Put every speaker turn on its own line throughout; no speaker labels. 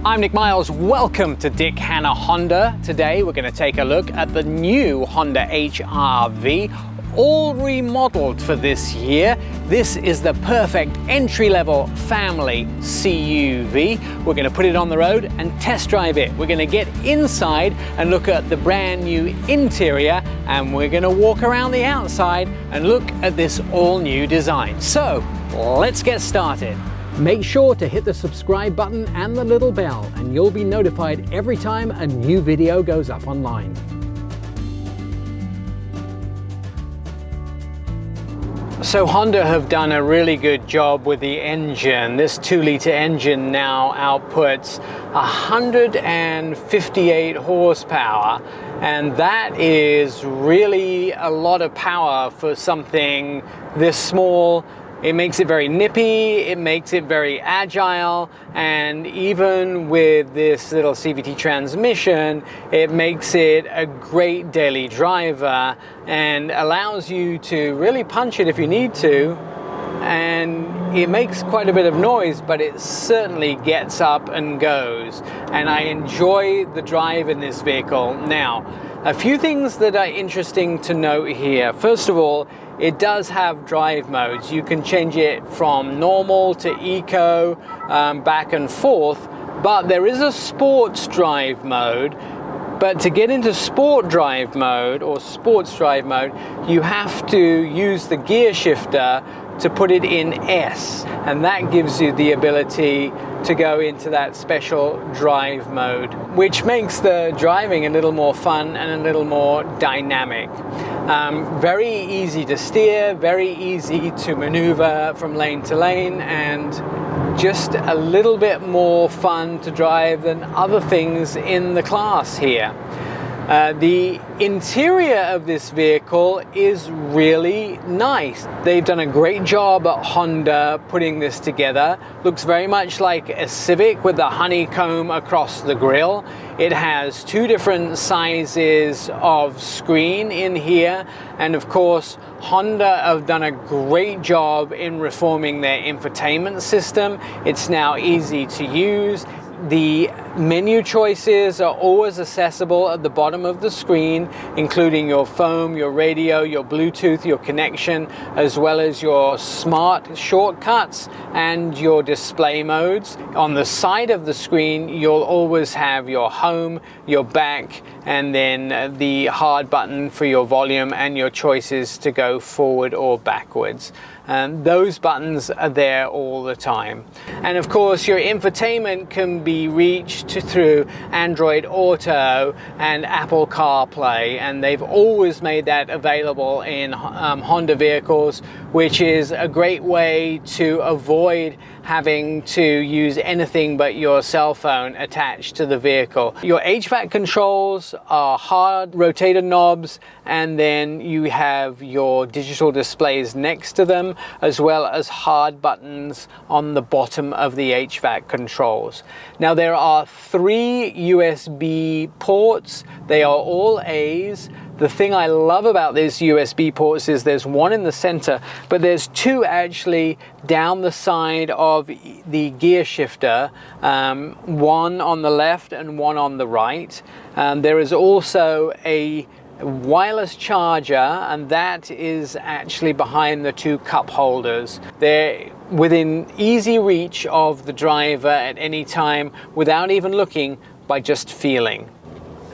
I'm Nick Miles, welcome to Dick Hanna Honda. Today we're going to take a look at the new Honda HR-V, all remodeled for this year. This is the perfect entry-level family CUV. We're going to put it on the road and test drive it. We're going to get inside and look at the brand new interior, and we're going to walk around the outside and look at this all-new design. So let's get started. Make sure to hit the subscribe button and the little bell, and you'll be notified every time a new video goes up online. So Honda have done a really good job with the engine. This 2-liter engine now outputs 158 horsepower, and that is really a lot of power for something this small. It makes it very nippy, it makes it very agile, and even with this little CVT transmission, it makes it a great daily driver and allows you to really punch it if you need to. And it makes quite a bit of noise, but it certainly gets up and goes. And I enjoy the drive in this vehicle. Now, a few things that are interesting to note here. First of all, it does have drive modes. You can change it from normal to eco, back and forth, but there is a sports drive mode. But to get into sport drive mode or sports drive mode, you have to use the gear shifter to put it in S, and that gives you the ability to go into that special drive mode, which makes the driving a little more fun and a little more dynamic. Very easy to steer, very easy to maneuver from lane to lane, and just a little bit more fun to drive than other things in the class here. The interior of this vehicle is really nice. They've done a great job at Honda putting this together. Looks very much like a Civic with the honeycomb across the grille. It has two different sizes of screen in here, and of course Honda have done a great job in reforming their infotainment system. It's now easy to use. The menu choices are always accessible at the bottom of the screen, including your phone, your radio, your Bluetooth, your connection, as well as your smart shortcuts and your display modes. On the side of the screen, you'll always have your home, your back, and then the hard button for your volume and your choices to go forward or backwards. And those buttons are there all the time. And of course, your infotainment can be reached through Android Auto and Apple CarPlay, and they've always made that available in Honda vehicles, which is a great way to avoid having to use anything but your cell phone attached to the vehicle. Your HVAC controls are hard rotator knobs, and then you have your digital displays next to them, as well as hard buttons on the bottom of the HVAC controls. Now there are 3 USB ports. They are all A's. The thing I love about these USB ports is there's one in the center, but there's 2 actually down the side of the gear shifter, one on the left and one on the right. There is also a wireless charger, and that is actually behind the 2 cup holders. They're within easy reach of the driver at any time without even looking, by just feeling.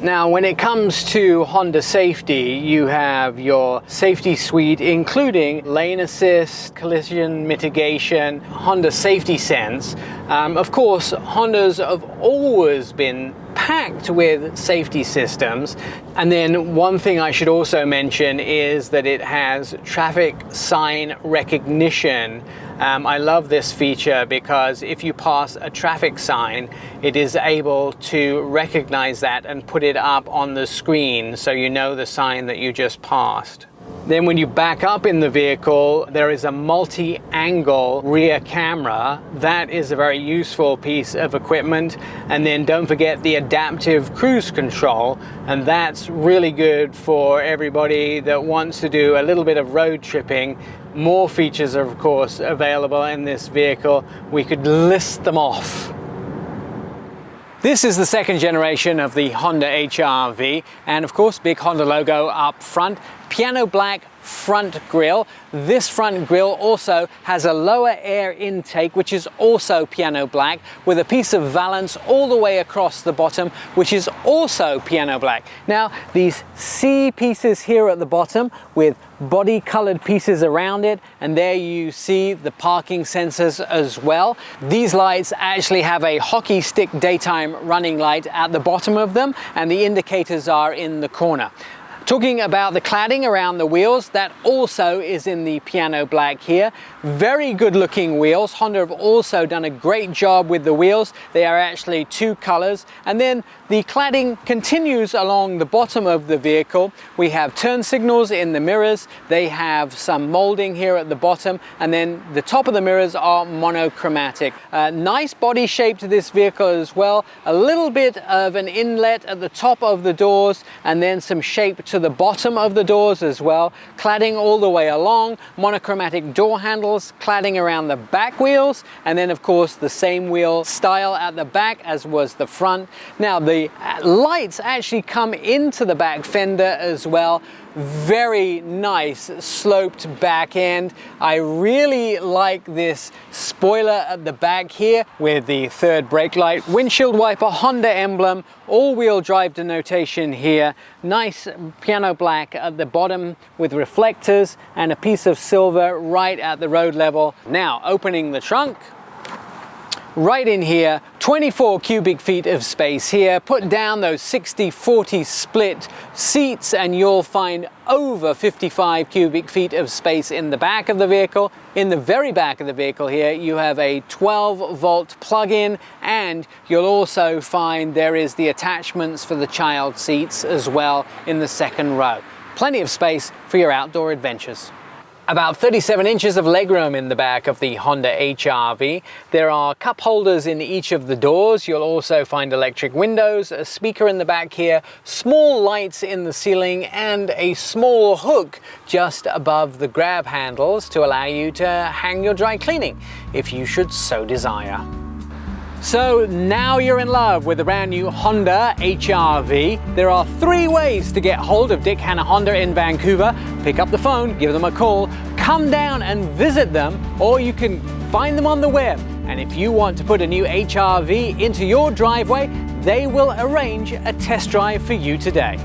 Now, when it comes to Honda safety, you have your safety suite, including lane assist, collision mitigation, Honda Safety Sense. Of course, Hondas have always been packed with safety systems. And then one thing I should also mention is that it has traffic sign recognition. I love this feature because if you pass a traffic sign, it is able to recognize that and put it up on the screen so you know the sign that you just passed. Then when you back up in the vehicle, there is a multi-angle rear camera. That is a very useful piece of equipment. And then don't forget the adaptive cruise control, and that's really good for everybody that wants to do a little bit of road tripping. More features are of course available in this vehicle. We could list them off. This is the second generation of the Honda HR-V, and of course, big Honda logo up front, piano black front grille. This front grille also has a lower air intake, which is also piano black, with a piece of valance all the way across the bottom, which is also piano black. Now, these C pieces here at the bottom with body colored pieces around it, and there you see the parking sensors as well. These lights actually have a hockey stick daytime running light at the bottom of them, and the indicators are in the corner. Talking about the cladding around the wheels, that also is in the piano black here. Very good looking wheels. Honda have also done a great job with the wheels. They are actually two colors. And then the cladding continues along the bottom of the vehicle. We have turn signals in the mirrors. They have some molding here at the bottom. And then the top of the mirrors are monochromatic. Nice body shape to this vehicle as well. A little bit of an inlet at the top of the doors, and then some shape to the bottom of the doors as well. Cladding all the way along, monochromatic door handles, cladding around the back wheels, and then of course the same wheel style at the back as was the front. Now the lights actually come into the back fender as well. Very nice sloped back end. I really like this spoiler at the back here with the third brake light, windshield wiper Honda emblem, all-wheel drive denotation here. Nice piano black at the bottom with reflectors and a piece of silver right at the road level. Now opening the trunk. Right in here, 24 cubic feet of space here. Put down those 60-40 split seats and you'll find over 55 cubic feet of space in the back of the vehicle. In the very back of the vehicle here, you have a 12-volt plug-in, and you'll also find there is the attachments for the child seats as well in the second row. Plenty of space for your outdoor adventures. About 37 inches of legroom in the back of the Honda HR-V. There are cup holders in each of the doors. You'll also find electric windows, a speaker in the back here, small lights in the ceiling, and a small hook just above the grab handles to allow you to hang your dry cleaning if you should so desire. So now you're in love with the brand new Honda HR-V. There are 3 ways to get hold of Dick Hanna Honda in Vancouver. Pick up the phone, give them a call, come down and visit them, or you can find them on the web. And if you want to put a new HR-V into your driveway, they will arrange a test drive for you today.